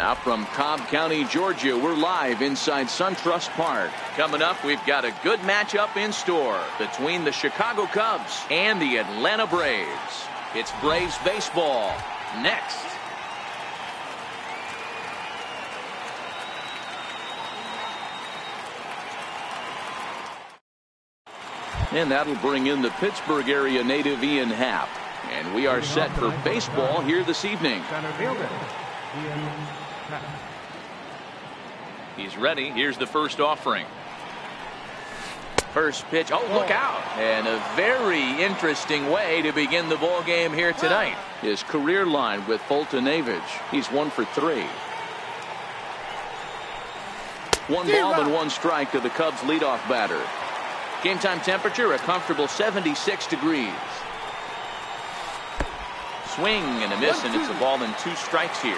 Now from Cobb County, Georgia, we're live inside SunTrust Park. Coming up, we've got a good matchup in store between the Chicago Cubs and the Atlanta Braves. It's Braves baseball next. And that'll bring in the Pittsburgh area native Ian Happ. And we are set for baseball here this evening. He's ready. Here's the first offering. First pitch. Oh, look out. And a very interesting way to begin the ball game here tonight. His career line with Fulton-Avage. He's 1 for 3. 1 ball and 1 strike to the Cubs leadoff batter. Game time temperature a comfortable 76 degrees. Swing and a miss, and it's a ball and 2 strikes here.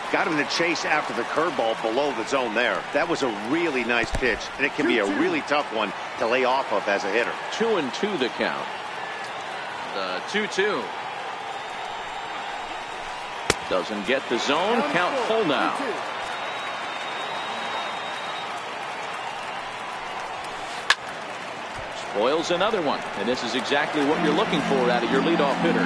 Got him to chase after the curveball below the zone there. That was a really nice pitch, and it can be a really tough one to lay off of as a hitter. 2-2 the count. The 2-2. Doesn't get the zone. Count full now. Spoils another one, and this is exactly what you're looking for out of your leadoff hitter.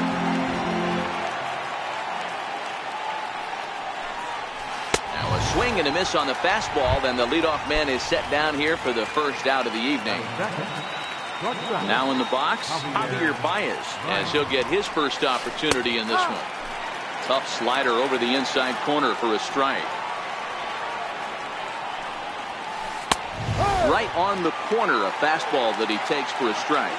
Now a swing and a miss on the fastball, then the leadoff man is set down here for the first out of the evening. Now in the box, Javier Baez, as he'll get his first opportunity in this one. Tough slider over the inside corner for a strike. Right on the corner, a fastball that he takes for a strike.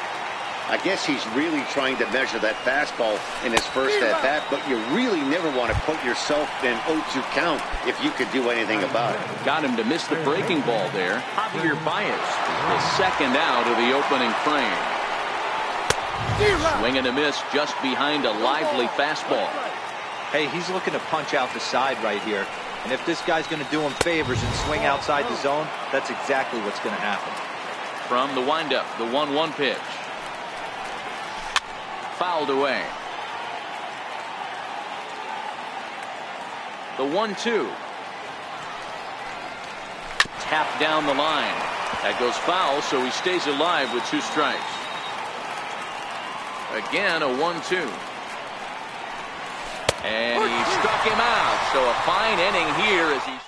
I guess he's really trying to measure that fastball in his first at bat, but you really never want to put yourself in 0-2 count if you could do anything about it. Got him to miss the breaking ball there. Javier Baez, the second out of the opening frame. Swing and a miss just behind a lively fastball. Hey, he's looking to punch out the side right here. And if this guy's going to do him favors and swing outside the zone, that's exactly what's going to happen. From the windup, the 1-1 pitch. Fouled away. The 1-2. Tapped down the line. That goes foul, so he stays alive with 2 strikes. Again, a 1-2. And he struck him out. So a fine inning here as he's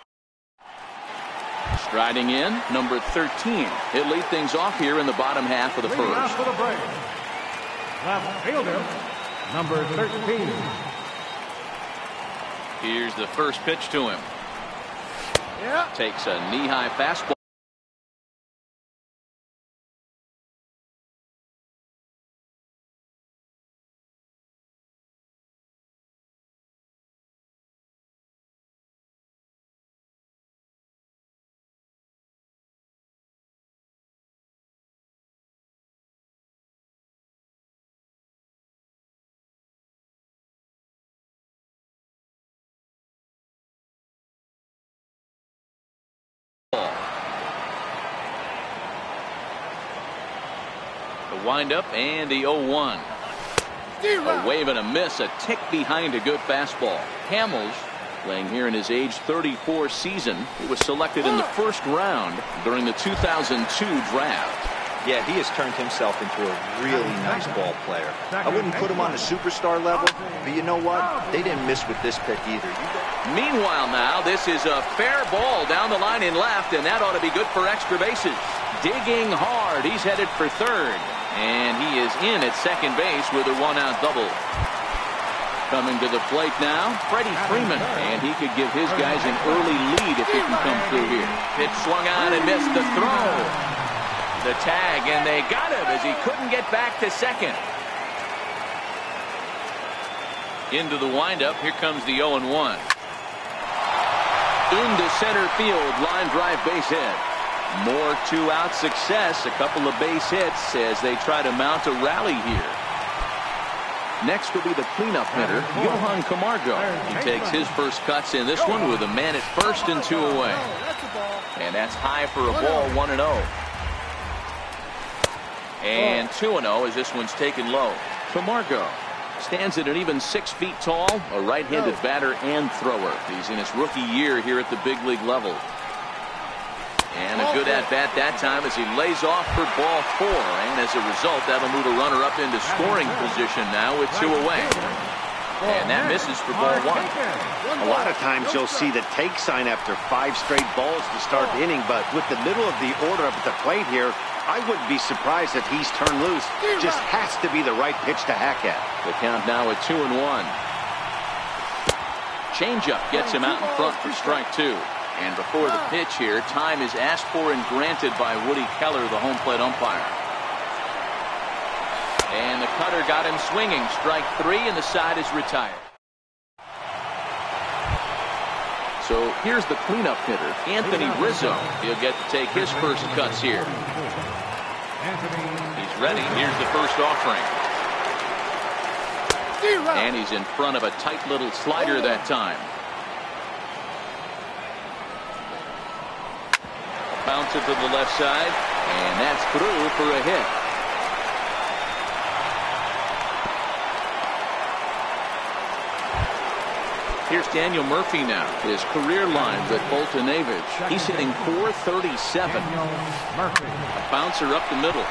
striding in, number 13. He'll lead things off here in the bottom half of the first. For the Braves, left fielder, number 13. Here's the first pitch to him. Takes a knee-high fastball. The windup and the 0-1. A wave and a miss, a tick behind a good fastball. Hamels, playing here in his age 34 season, he was selected in the first round during the 2002 draft. Yeah, he has turned himself into a really nice ball player. I wouldn't put him on a superstar level, but you know what? They didn't miss with this pick either. Meanwhile now, this is a fair ball down the line in left, and that ought to be good for extra bases. Digging hard, he's headed for third, and he is in at second base with a 1-out double. Coming to the plate now, Freddie Freeman, and he could give his guys an early lead if he can come through here. Pitch swung on and missed the throw. The tag, and they got him as he couldn't get back to second. Into the windup, here comes the 0-1. Into center field, line drive base hit. More 2-out success, a couple of base hits as they try to mount a rally here. Next will be the cleanup hitter, Johan Camargo. He takes his first cuts in this one with a man at first and 2 away. And that's high for a ball, 1-0. And 2-0 as this one's taken low. Camargo Stands at an even 6 feet tall, a right-handed batter and thrower. He's in his rookie year here at the big league level. And a good at-bat that time as he lays off for ball 4. And as a result, that'll move a runner up into scoring position now with 2 away. And that misses for ball 1. A lot of times you'll see the take sign after 5 straight balls to start the inning, but with the middle of the order up at the plate here, I wouldn't be surprised if he's turned loose. Just has to be the right pitch to hack at. The count now at 2-1. Changeup gets him out in front for strike 2. And before the pitch here, time is asked for and granted by Woody Keller, the home plate umpire. And the cutter got him swinging. Strike 3, and the side is retired. So here's the cleanup hitter, Anthony Rizzo. He'll get to take his first cuts here. He's ready. Here's the first offering. And he's in front of a tight little slider that time. Bounce it to the left side, and that's through for a hit. Here's Daniel Murphy now. His career line with Boltonavich. He's hitting .437. A bouncer up the middle.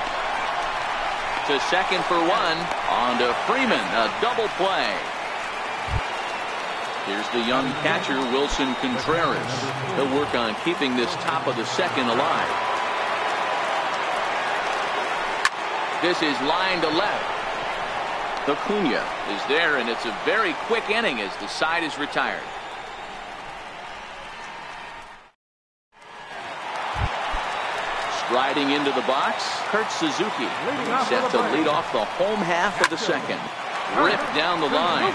To second for 1. On to Freeman. A double play. Here's the young catcher, Wilson Contreras. He'll work on keeping this top of the second alive. This is line to left. Acuna is there, and it's a very quick inning as the side is retired. Striding into the box, Kurt Suzuki. He's set to lead off the home half of the second. Ripped down the line.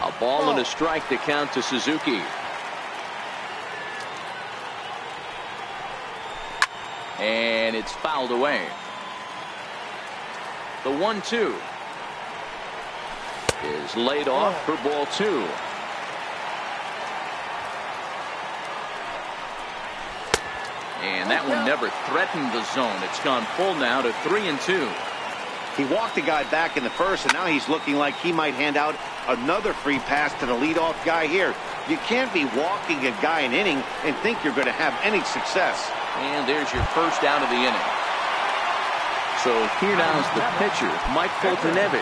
A ball and a strike to count to Suzuki. And it's fouled away. The 1-2 is laid off for ball 2. And that one never threatened the zone. It's gone full now to 3-2. He walked the guy back in the first, and now he's looking like he might hand out another free pass to the leadoff guy here. You can't be walking a guy an inning and think you're going to have any success. And there's your first out of the inning. So here now is the pitcher, Mike Boltonavich.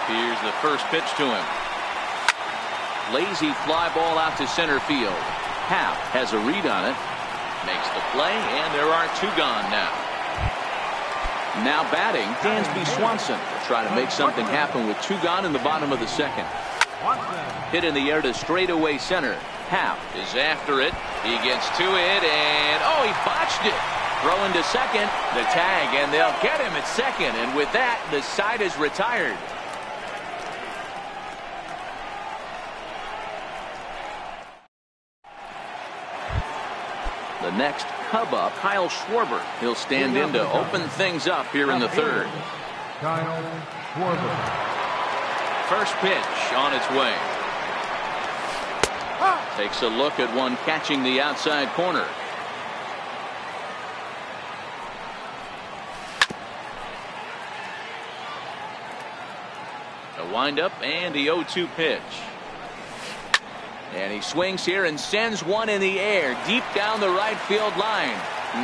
Here's the first pitch to him. Lazy fly ball out to center field. Happ has a read on it. Makes the play, and there are 2 gone now. Now batting, Dansby Swanson will try to make something happen with 2 gone in the bottom of the second. Hit in the air to straightaway center. Happ is after it. He gets to it, and he botched it. Throwing to second, the tag, and they'll get him at second. And with that, the side is retired. The next Cub up, Kyle Schwarber. He'll stand in to open things up here in the third. Kyle Schwarber. First pitch on its way. Takes a look at one catching the outside corner. A windup and the 0-2 pitch. And he swings here and sends one in the air deep down the right field line.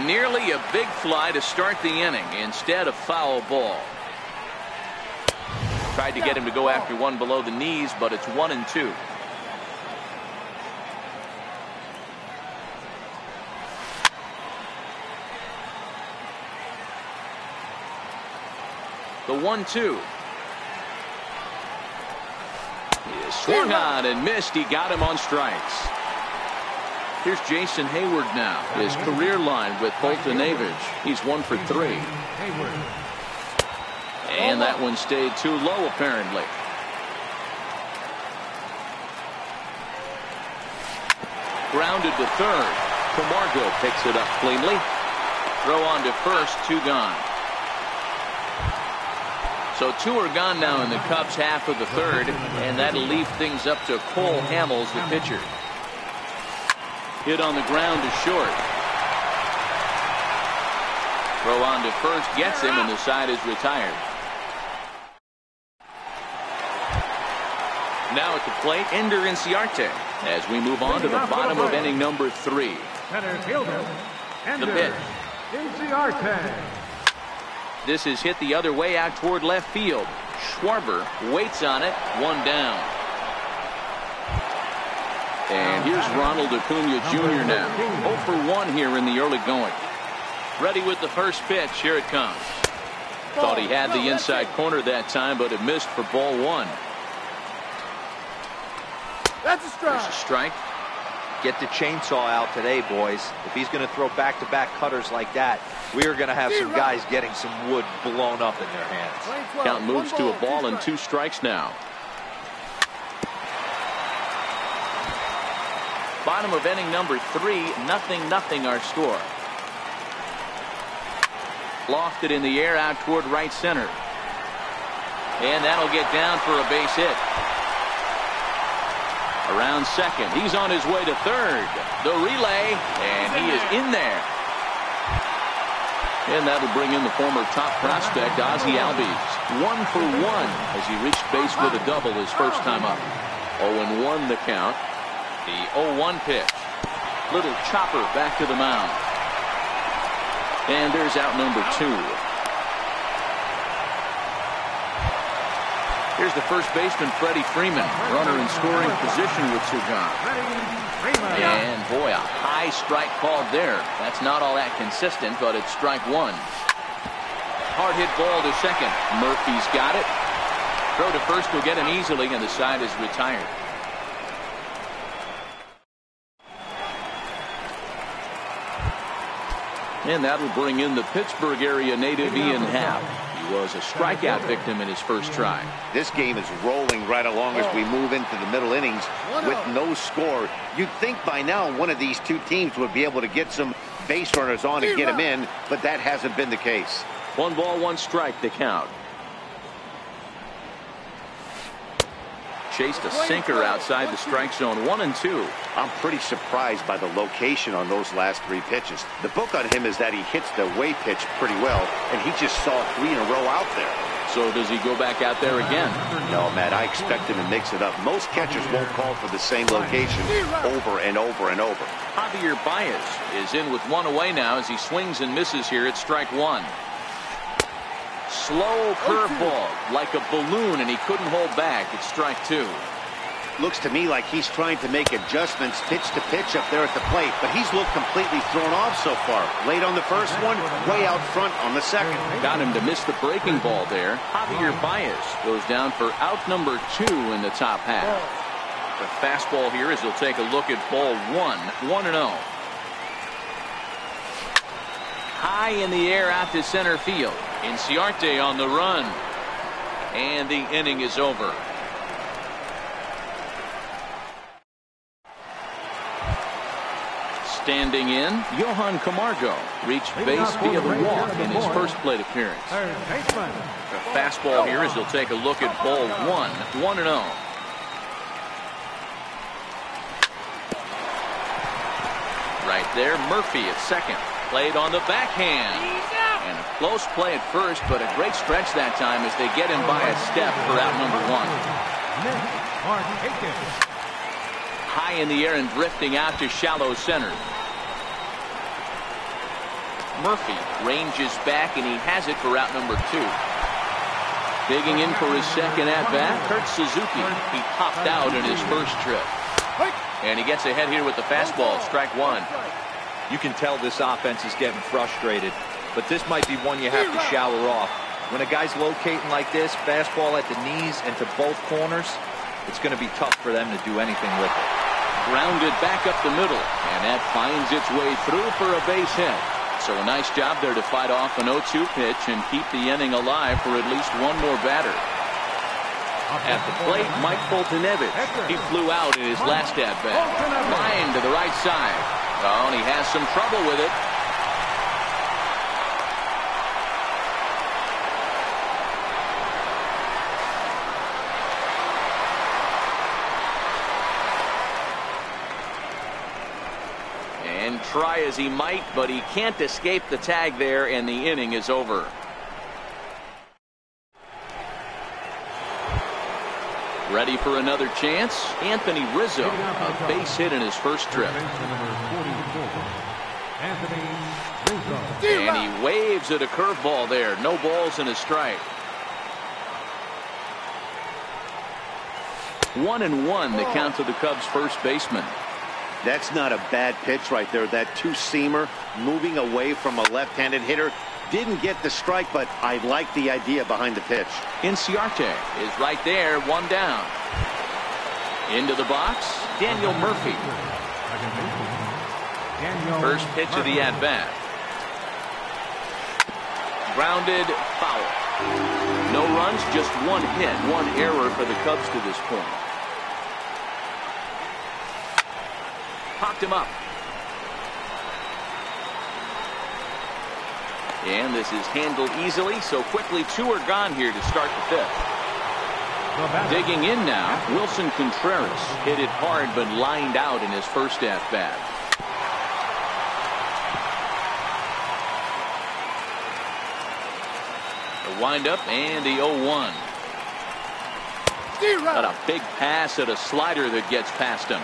Nearly a big fly to start the inning. Instead, a foul ball. Tried to get him to go after one below the knees, but it's 1-2. The 1-2. He is swung on and missed. He got him on strikes. Here's Jason Hayward now. His career line with Boltonavich. He's 1 for 3. And that one stayed too low, apparently. Grounded to third. Camargo picks it up cleanly. Throw on to first, 2 gone. So 2 are gone now in the Cubs' half of the third, and that'll leave things up to Cole Hamels, the pitcher. Hit on the ground to short. Throw on to first gets him, and the side is retired. Now at the plate, Ender Inciarte, as we move on to the bottom of inning number 3. Center fielder, The pitch. Inciarte. This is hit the other way out toward left field. Schwarber waits on it. 1 down. And here's Ronald Acuna Jr. now. 0 for 1 here in the early going. Ready with the first pitch. Here it comes. Thought he had the inside corner that time, but it missed for ball 1. That's a strike. There's a strike. Get the chainsaw out today, boys. If he's going to throw back-to-back cutters like that, we are going to have some guys getting some wood blown up in their hands. Count moves to a ball and 2 strikes now. Bottom of inning number 3, 0-0 our score. Lofted in the air out toward right center. And that'll get down for a base hit. Around second. He's on his way to third. The relay, and he is in there. And that'll bring in the former top prospect, Ozzie Albies. 1 for 1 as he reached base with a double his first time up. 0-1 the count. The 0-1 pitch. Little chopper back to the mound. And there's out number 2. Here's the first baseman, Freddie Freeman. Runner in scoring position with 2 gone. And boy, a high strike called there. That's not all that consistent, but it's strike 1. Hard hit ball to second. Murphy's got it. Throw to first will get him easily, and the side is retired. And that'll bring in the Pittsburgh area native Ian Happ. He was a strikeout victim in his first try. This game is rolling right along as we move into the middle innings with no score. You'd think by now one of these 2 teams would be able to get some base runners on and get them in, but that hasn't been the case. 1 ball, 1 strike to count. Chased a sinker outside the strike zone. 1 and 2. I'm pretty surprised by the location on those last 3 pitches. The book on him is that he hits the way pitch pretty well, and he just saw 3 in a row out there. So does he go back out there again? No, Matt, I expect him to mix it up. Most catchers won't call for the same location over and over and over. Javier Baez is in with 1 away now as he swings and misses here at strike 1. Slow curveball like a balloon, and he couldn't hold back. It's strike 2. Looks to me like he's trying to make adjustments pitch to pitch up there at the plate, but he's looked completely thrown off so far. Late on the first one, way out front on the second. Got him to miss the breaking ball there. Javier Baez goes down for out number 2 in the top half. The fastball here as he'll take a look at ball 1. 1-0. High in the air out to center field. Inciarte on the run. And the inning is over. Standing in, Johan Camargo reached base via the walk in his first plate appearance. The fastball here as he'll take a look at ball 1. 1-0. Right there, Murphy at second. Played on the backhand. And a close play at first, but a great stretch that time as they get him by a step for out number 1. High in the air and drifting out to shallow center. Murphy ranges back, and he has it for out number 2. Digging in for his second at-bat, Kurt Suzuki. He popped out in his first trip. And he gets ahead here with the fastball, strike 1. You can tell this offense is getting frustrated, but this might be one you have to shower off. When a guy's locating like this, fastball at the knees and to both corners, it's going to be tough for them to do anything with it. Grounded back up the middle, and that finds its way through for a base hit. So a nice job there to fight off an 0-2 pitch and keep the inning alive for at least 1 more batter. At the plate, Mike Foltynewicz. He flew out in his last at-bat. Line to the right side. Oh, and he has some trouble with it. And And try as he might, but he can't escape the tag there, and the inning is over. Ready for another chance? Anthony Rizzo, a base hit in his first trip. And he waves at a curveball there. No balls and a strike. 1-1 the count to the Cubs first baseman. That's not a bad pitch right there. That two-seamer moving away from a left-handed hitter. Didn't get the strike, but I like the idea behind the pitch. Inciarte is right there, one down. Into the box, Daniel Murphy. First pitch of the at-bat. Grounded, foul. No runs, just one hit, one error for the Cubs to this point. Popped him up. And this is handled easily, so quickly 2 are gone here to start the 5th. Digging in now, Wilson Contreras hit it hard but lined out in his first at-bat. The windup and the 0-1. Got a big pass at a slider that gets past him.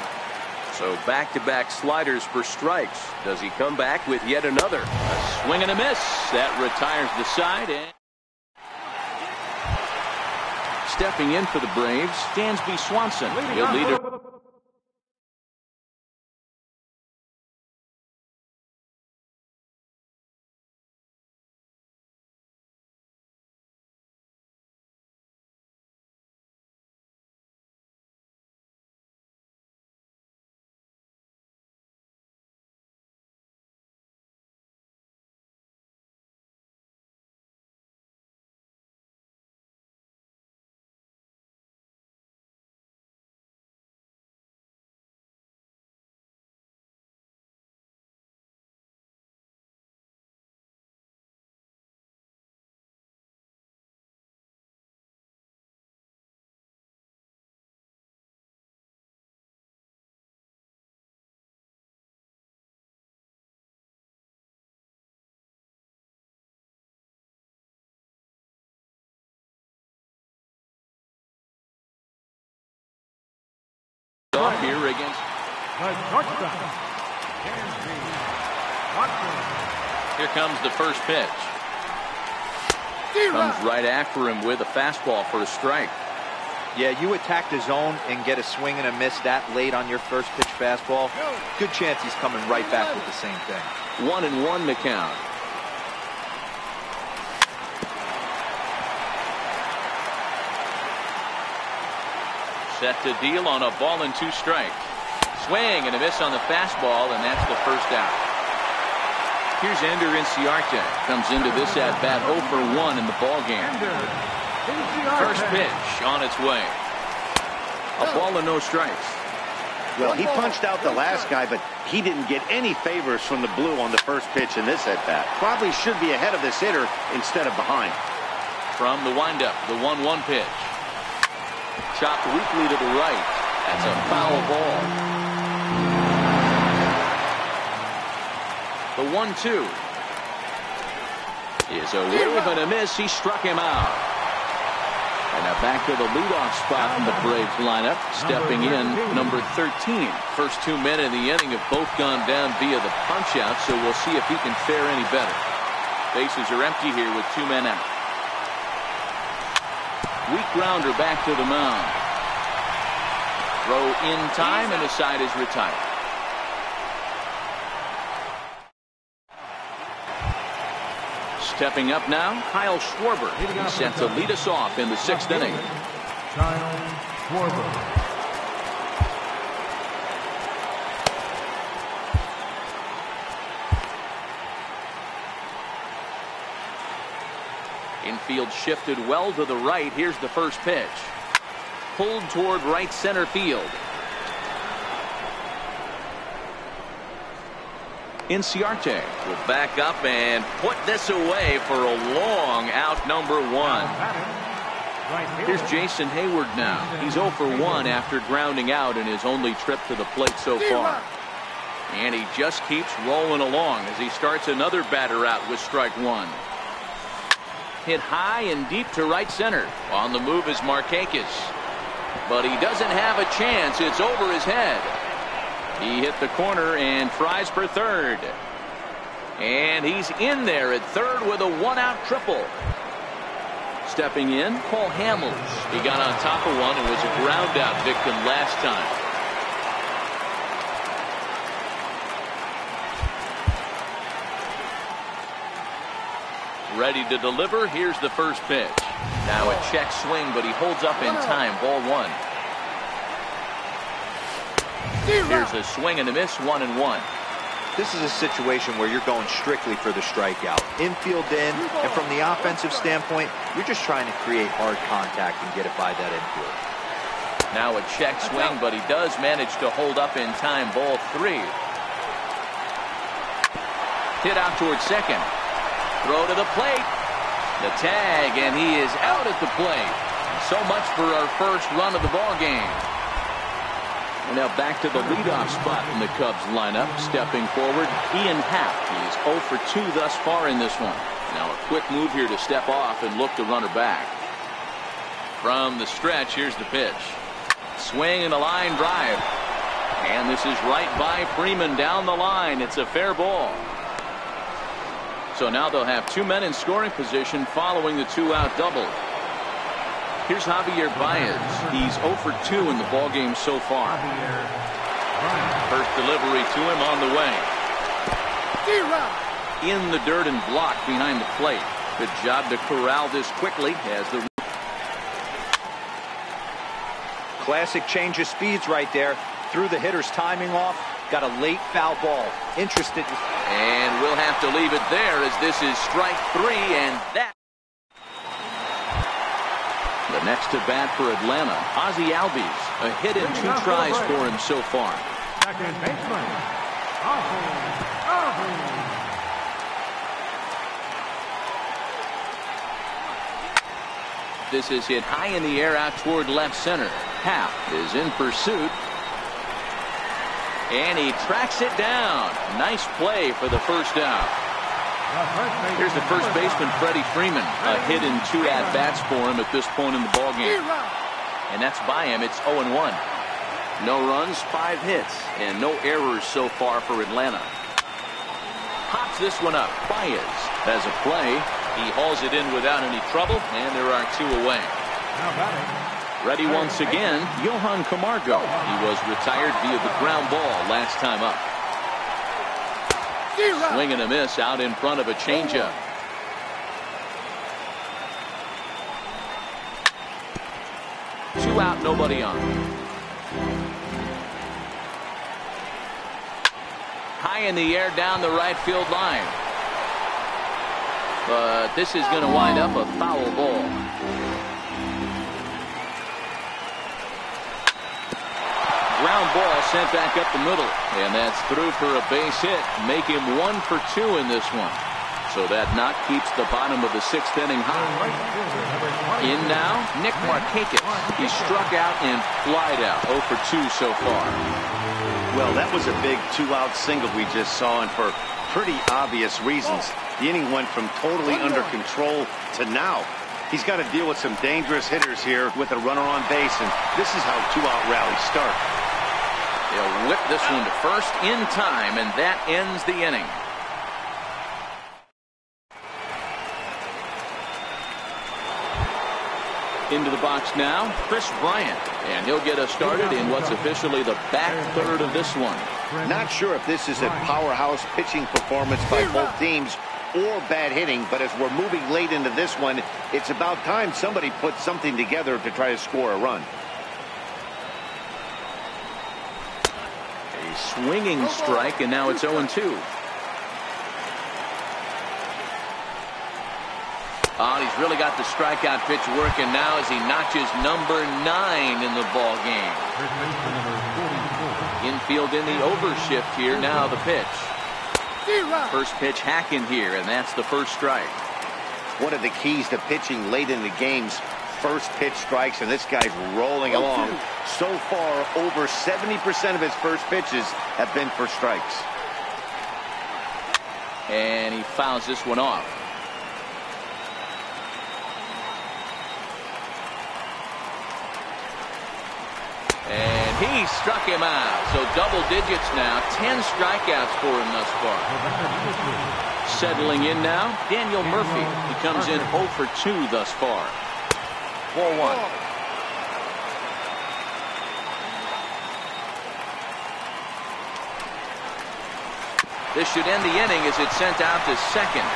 So back-to-back sliders for strikes. Does he come back with yet another? A swing and a miss. That retires the side. And stepping in for the Braves, Dansby Swanson. He'll lead it. Off here against the shortstop. Here comes the first pitch. Comes right after him with a fastball for a strike. Yeah, you attack the zone and get a swing and a miss that late on your first pitch fastball. Good chance he's coming right back with the same thing. 1-1 the count. Set to deal on a ball and 2 strikes. Swing and a miss on the fastball, and that's the first out. Here's Ender Inciarte. Comes into this at-bat 0 for 1 in the ballgame. First pitch on its way. A ball and no strikes. Well, he punched out the last guy, but he didn't get any favors from the blue on the first pitch in this at-bat. Probably should be ahead of this hitter instead of behind. From the windup, the 1-1 pitch. Chopped weakly to the right. That's a foul ball. The 1-2 is a wave and a miss. He struck him out. And now back to the leadoff spot in the Braves lineup. Stepping in, number 13. First 2 men in the inning have both gone down via the punch-out, so we'll see if he can fare any better. Bases are empty here with 2 men out. Weak grounder back to the mound. Throw in time, and the side is retired. Stepping up now, Kyle Schwarber. He's set to lead us off in the 6th inning. Kyle Schwarber. Infield shifted well to the right. Here's the first pitch. Pulled toward right center field. Inciarte will back up and put this away for a long out, number 1. Here's Jason Hayward now. He's 0 for 1 after grounding out in his only trip to the plate so far. And he just keeps rolling along as he starts another batter out with strike one. Hit high and deep to right center. On the move is Markakis. But he doesn't have a chance. It's over his head. He hit the corner and tries for third. And he's in there at third with a one-out triple. Stepping in, Paul Hamels. He got on top of one and was a ground-out victim last time. Ready to deliver. Here's the first pitch. Now a check swing, but he holds up in time. Ball one. Here's a swing and a miss. 1-1. This is a situation where you're going strictly for the strikeout. Infield in, and from the offensive standpoint, you're just trying to create hard contact and get it by that infield. Now a check swing, but he does manage to hold up in time. Ball three. Hit out towards second. Throw to the plate. The tag, and he is out at the plate. So much for our first run of the ball game. And now back to the leadoff spot in the Cubs lineup. Stepping forward, Ian Happ. He is 0 for 2 thus far in this one. Now a quick move here to step off and look the runner back. From the stretch, here's the pitch. Swing and a line drive. And this is right by Freeman down the line. It's a fair ball. So now they'll have two men in scoring position following the two-out double. Here's Javier Baez. He's 0 for 2 in the ballgame so far. First delivery to him on the way. In the dirt and blocked behind the plate. Good job to corral this quickly as the classic change of speeds right there. Threw the hitter's timing off. Got a late foul ball. Interested. And we'll have to leave it there as this is strike three, and that. The next to bat for Atlanta, Ozzie Albies. A hit and 2 tries for him so far. Second baseman, Ozzie Albies. This is hit high in the air out toward left center. Happ is in pursuit. And he tracks it down. Nice play for the first out. Here's the first baseman, Freddie Freeman. A hit and 2 at-bats for him at this point in the ballgame. And that's by him. It's 0-1. No runs, 5 hits, and no errors so far for Atlanta. Pops this one up. Baez has a play. He hauls it in without any trouble, and there are 2 away. Ready once again, Johan Camargo. He was retired via the ground ball last time up. Swing and a miss out in front of a changeup. Two out, nobody on. High in the air down the right field line. But this is going to wind up a foul ball. Ground ball sent back up the middle, and that's through for a base hit. Make him 1 for 2 in this one. So that knock keeps the bottom of the 6th inning high. In now, Nick Markakis. He struck out and flied out. 0 for 2 so far. Well, that was a big 2-out single we just saw, and for pretty obvious reasons. The inning went from totally under control to now. He's got to deal with some dangerous hitters here with a runner on base, and this is how 2-out rallies start. They'll whip this one to first in time, and that ends the inning. Into the box now, Chris Bryant, and he'll get us started in what's officially the back third of this one. Not sure if this is a powerhouse pitching performance by both teams or bad hitting, but as we're moving late into this one, it's about time somebody puts something together to try to score a run. A swinging strike, and now it's 0-2. Oh, he's really got the strikeout pitch working now as he notches number 9 in the ball game. Infield in the overshift here. Now the pitch. First pitch hacking here, and that's the first strike. One of the keys to pitching late in the games, first pitch strikes, and this guy's rolling along. So far, over 70% of his first pitches have been for strikes. And he fouls this one off. And he struck him out. So double digits now. 10 strikeouts for him thus far. Settling in now, Daniel Murphy. He comes in 0 for 2 thus far. 4-1. This should end the inning as it's sent out to second.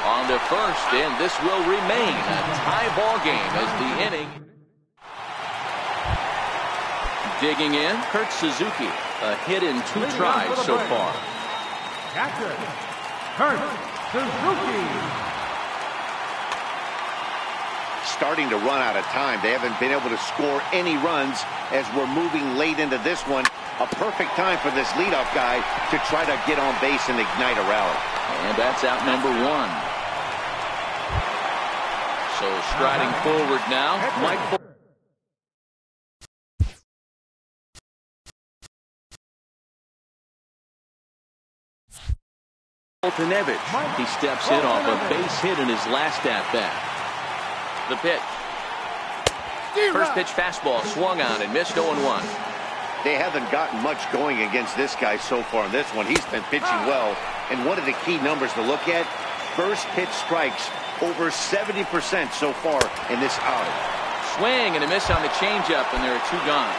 On to first, and this will remain a tie ball game as the inning. Digging in, Kurt Suzuki. A hit in 2 tries so far. Catcher, Kurt Suzuki. Starting to run out of time. They haven't been able to score any runs as we're moving late into this one. A perfect time for this leadoff guy to try to get on base and ignite a rally. And that's out number 1. So striding forward now, Mike. He steps in off a base hit in his last at-bat. The pitch. First pitch fastball swung on and missed 0-1. They haven't gotten much going against this guy so far in this one. He's been pitching well. And one of the key numbers to look at, first pitch strikes over 70% so far in this outing. Swing and a miss on the changeup, and there are 2 gone.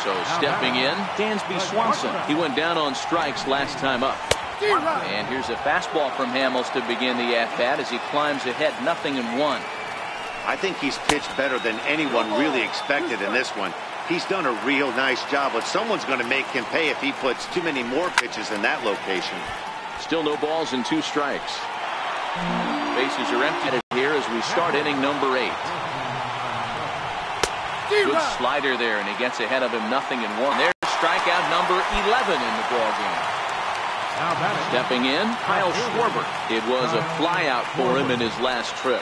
So stepping in, Dansby Swanson. He went down on strikes last time up. And here's a fastball from Hamels to begin the at-bat as he climbs ahead 0-1. I think he's pitched better than anyone really expected in this one. He's done a real nice job, but someone's going to make him pay if he puts too many more pitches in that location. Still no balls and 2 strikes. Bases are empty here as we start inning number 8. Good slider there, and he gets ahead of him 0-1. There's strikeout number 11 in the ballgame. Stepping in, Kyle Schwarber. It was a flyout for him in his last trip.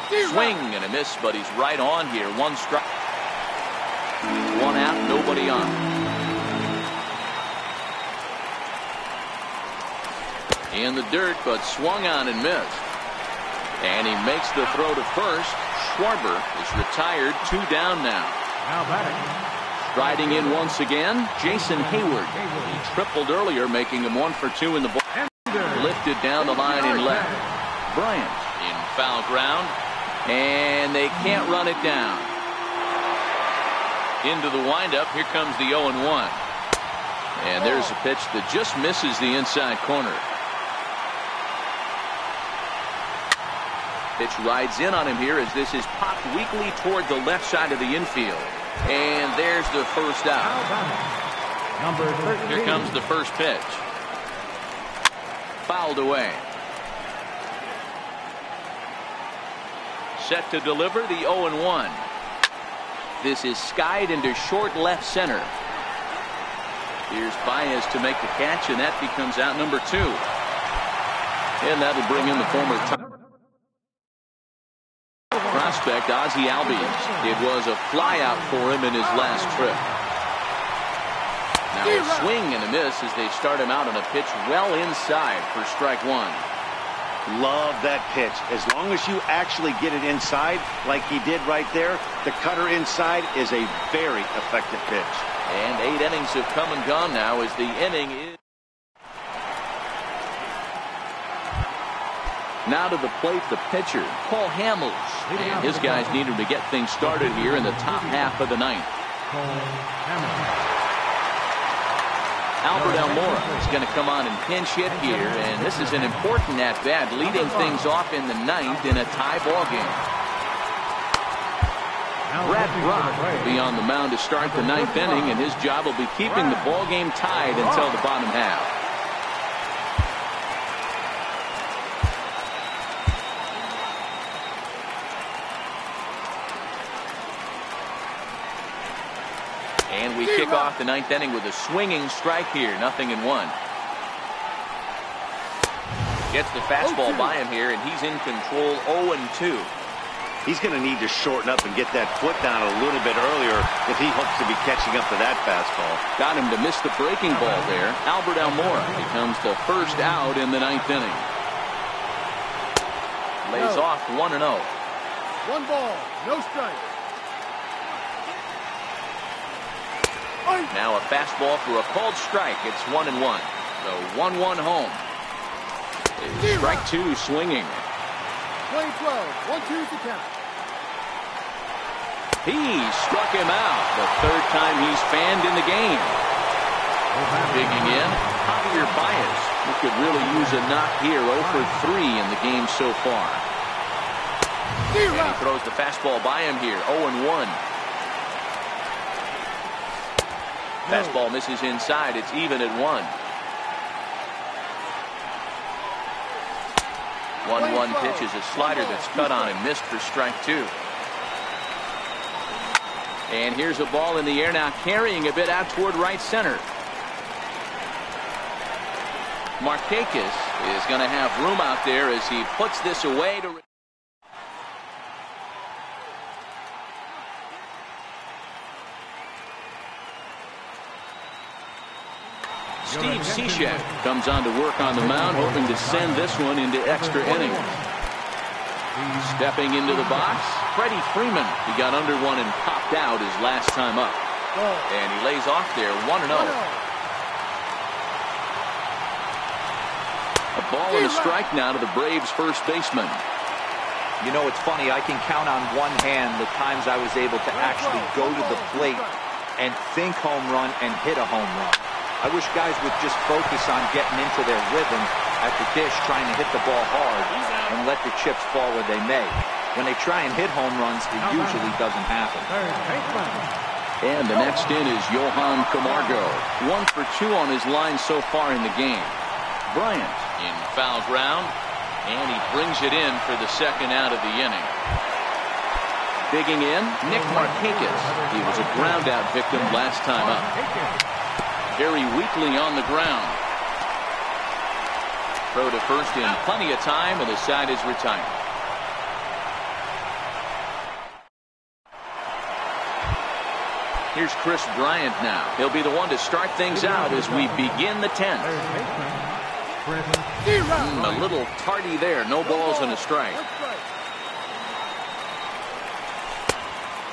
Swing and a miss, but he's right on here. 1 strike. 1 out, nobody on. In the dirt, but swung on and missed. And he makes the throw to first. Schwarber is retired. 2 down now. Striding in once again, Jason Hayward. He tripled earlier, making him 1 for 2 in the ball. Lifted down the line in left. Bryant in foul ground, and they can't run it down. Into the windup, here comes the 0-1. And there's a pitch that just misses the inside corner. Pitch rides in on him here as this is popped weakly toward the left side of the infield. And there's the first out. Here comes the first pitch. Fouled away. Set to deliver the 0-1. This is skied into short left center. Here's Baez to make the catch, and that becomes out number 2. And that'll bring in the former prospect Ozzie Albies. It was a flyout for him in his last trip. Now a swing and a miss as they start him out on a pitch well inside for strike 1. Love that pitch. As long as you actually get it inside like he did right there, the cutter inside is a very effective pitch. And 8 innings have come and gone now as the inning is. Now to the plate, the pitcher, Paul Hamels. And his guys need him to get things started here in the top half of the 9th. Albert Almora is going to come on and pinch hit here, and this is an important at-bat, leading things off in the 9th in a tie ball game. Brad Brock will be on the mound to start the 9th inning, and his job will be keeping the ball game tied until the bottom half. And we kick off the 9th inning with a swinging strike here, 0-1. Gets the fastball by him here, and he's in control 0-2. He's going to need to shorten up and get that foot down a little bit earlier if he hopes to be catching up to that fastball. Got him to miss the breaking ball there. Albert Almora becomes the first out in the 9th inning. Lays off 1-0. 1 ball, no strike. Now a fastball for a called strike. It's 1-1. So 1-1 home. Strike 2 swinging. Play 12, 1-2's the count. He struck him out. The 3rd time he's fanned in the game. Digging in, Javier Baez. He could really use a knock here. 0 for 3 in the game so far. And he throws the fastball by him here. 0-1. Fastball misses inside. It's even at 1. 1-1 pitch is a slider that's cut on and missed for strike 2. And here's a ball in the air now, carrying a bit out toward right center. Markakis is going to have room out there as he puts this away to. Steve Cishek comes on to work on the mound, hoping to send this one into extra innings. Stepping into the box, Freddie Freeman. He got under one and popped out his last time up. And he lays off there, 1-0. A ball and a strike now to the Braves' first baseman. You know, it's funny. I can count on one hand the times I was able to actually go to the plate and think home run and hit a home run. I wish guys would just focus on getting into their rhythm at the dish, trying to hit the ball hard and let the chips fall where they may. When they try and hit home runs, it usually doesn't happen. And the next in is Johan Camargo. 1 for 2 on his line so far in the game. Bryant in foul ground, and he brings it in for the 2nd out of the inning. Digging in, Nick Markakis. He was a ground out victim last time up. Very weakly on the ground. Throw to first in plenty of time, and the side is retired. Here's Chris Bryant now. He'll be the one to start things out as we begin the 10th. A little tardy there. No balls and a strike.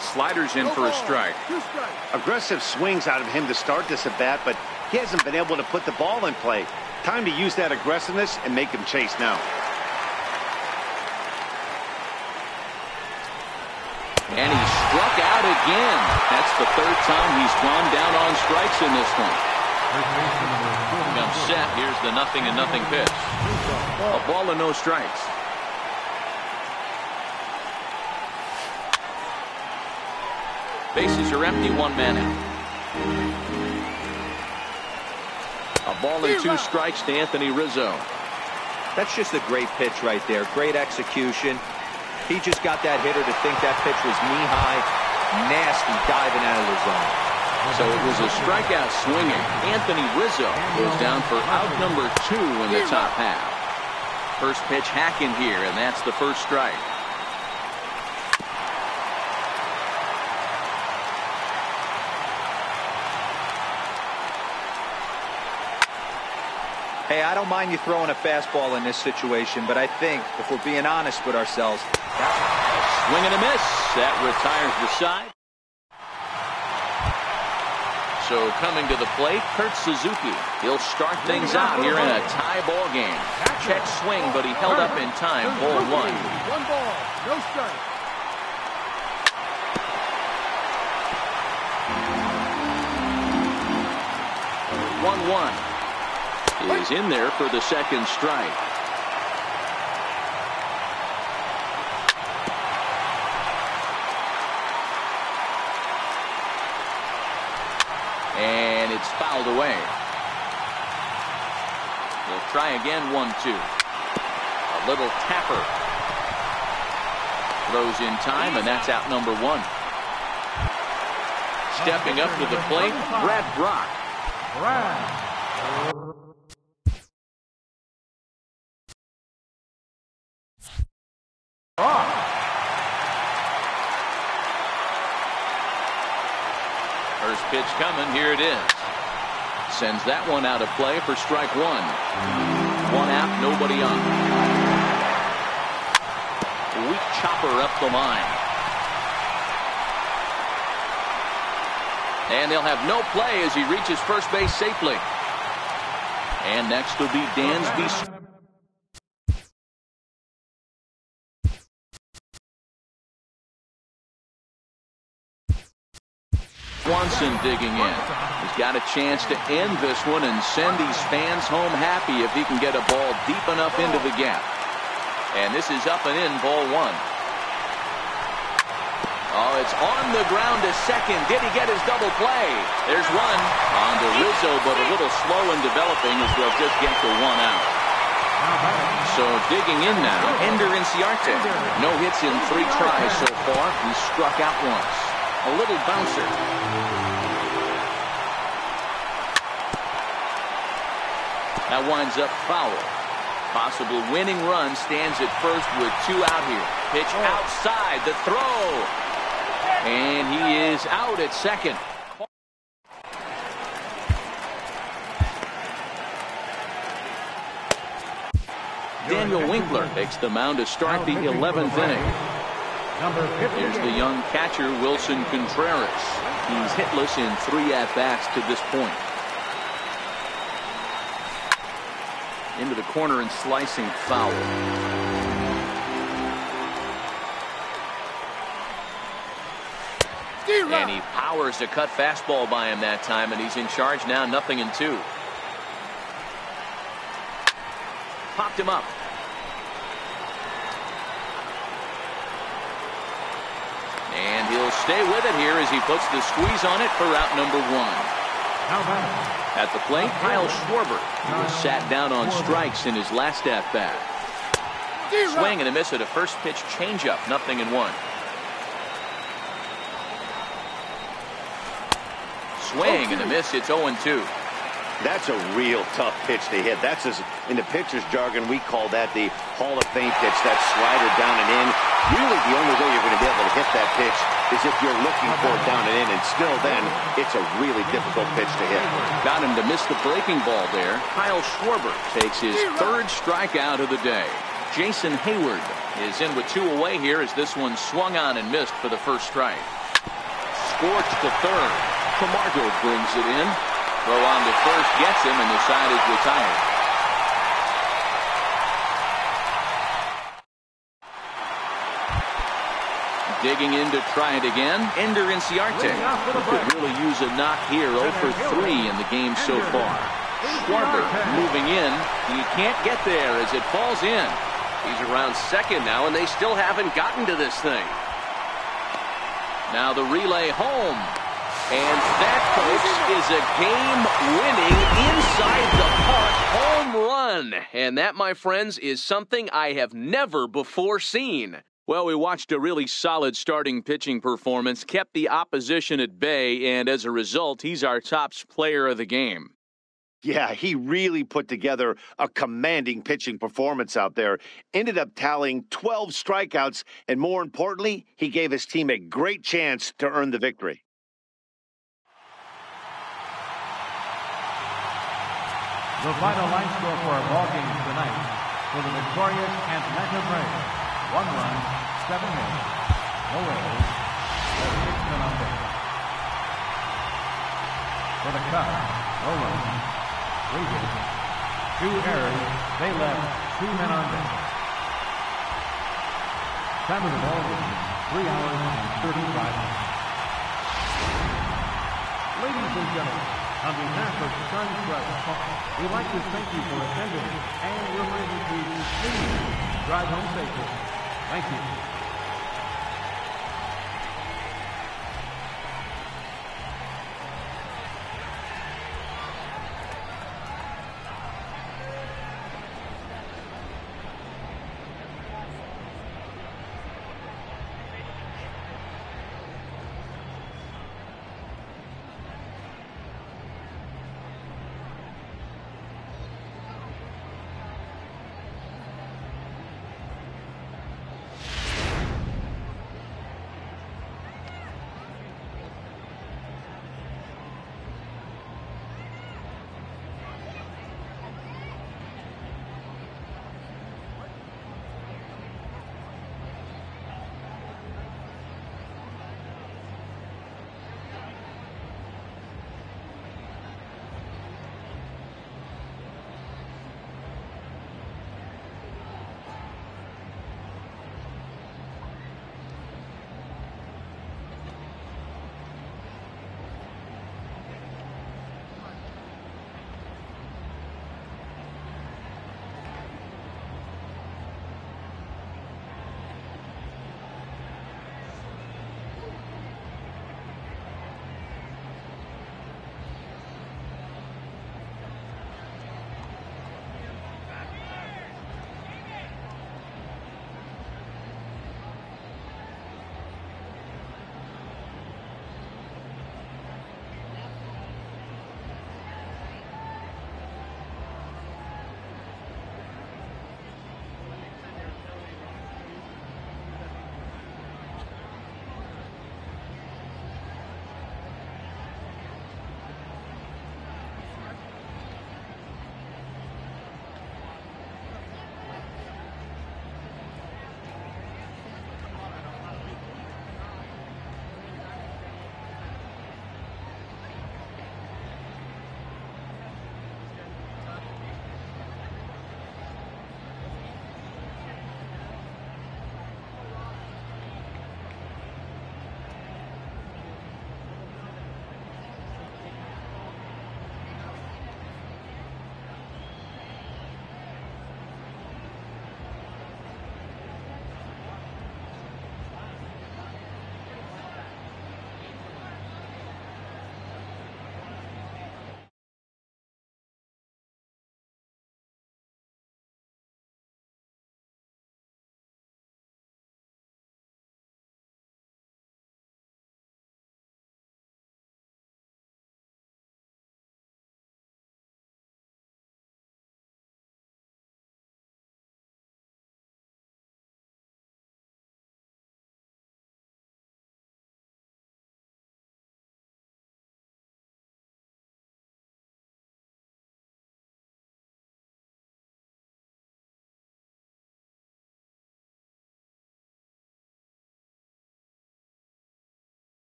Sliders in for a strike. Aggressive swings out of him to start this at bat, but he hasn't been able to put the ball in play. Time to use that aggressiveness and make him chase now. And he struck out again. That's the 3rd time he's gone down on strikes in this one. Comes set. Here's the 0-0 pitch. A ball and no strikes. Bases are empty, 1 man out. A ball and 2 strikes to Anthony Rizzo. That's just a great pitch right there. Great execution. He just got that hitter to think that pitch was knee-high, nasty diving out of the zone. So it was a strikeout swinging. Anthony Rizzo goes down for out number 2 in the top half. First pitch hacking here, and that's the first strike. Hey, I don't mind you throwing a fastball in this situation, but I think, if we're being honest with ourselves, swing and a miss. That retires the side. So coming to the plate, Kurt Suzuki. He'll start things out here in a tie ball game. Check swing, but he held up in time. Ball 1. 1 ball, no strike. Is in there for the 2nd strike. And it's fouled away. He'll try again, 1-2. A little tapper. Throws in time, and that's out number 1. Stepping up to the plate, Brad Brock. First pitch coming. Here it is. Sends that one out of play for strike one. One out, nobody on. Weak chopper up the line. And they'll have no play as he reaches first base safely. And next will be Dansby. Swanson digging in. He's got a chance to end this one and send these fans home happy if he can get a ball deep enough into the gap. And this is up and in, ball one. Oh, it's on the ground to second. Did he get his double play? There's one on to Rizzo, but a little slow in developing as they'll just get to one out. So digging in now, Ender Inciarte. No hits in 3 tries so far. He struck out once. A little bouncer. That winds up foul. Possible winning run stands at first with 2 out here. Pitch outside, the throw. And he is out at second. Daniel Winkler takes the mound to start the 11th inning. Here's the young catcher, Wilson Contreras. He's hitless in 3 at-bats to this point. Into the corner and slicing foul. And he powers a cut fastball by him that time, and he's in charge now, 0-2. Popped him up. And he'll stay with it here as he puts the squeeze on it for out number 1. At the plate, Kyle Schwarber, who was sat down on strikes in his last at-bat. Swing and a miss at a first pitch changeup, 0-1. Swing and a miss, it's 0-2. That's a real tough pitch to hit. That's, in the pitcher's jargon, we call that the Hall of Fame pitch, that slider down and in. Really, the only way you're going to be able to hit that pitch is if you're looking for it down and in, and still then, it's a really difficult pitch to hit. Got him to miss the breaking ball there. Kyle Schwarber takes his 3rd strikeout of the day. Jason Hayward is in with 2 away here as this one swung on and missed for the first strike. Scorched to third. Camargo brings it in. Throw on to first gets him, and the side is retired. Digging in to try it again, Ender Inciarte. Could really use a knock here, 0 for 3 in the game so far. Schwarber moving in. He can't get there as it falls in. He's around second now, and they still haven't gotten to this thing. Now the relay home. And that, folks, is a game-winning, inside-the-park home run. And that, my friends, is something I have never before seen. Well, we watched a really solid starting pitching performance, kept the opposition at bay, and as a result, he's our top player of the game. Yeah, he really put together a commanding pitching performance out there. Ended up tallying 12 strikeouts, and more importantly, he gave his team a great chance to earn the victory. The final line score for our ball game tonight for the victorious Atlanta Braves: 1 run, 7 hits, no errors, 6 men on base. For the Cubs, no runs, 3 hits, 2 errors. They left 2 men on base. Time of the ball game, 3 hours and 35 minutes. Ladies and gentlemen, on behalf of Suntrust, we'd like to thank you for attending, and we're ready to continue. Drive home safely. Thank you.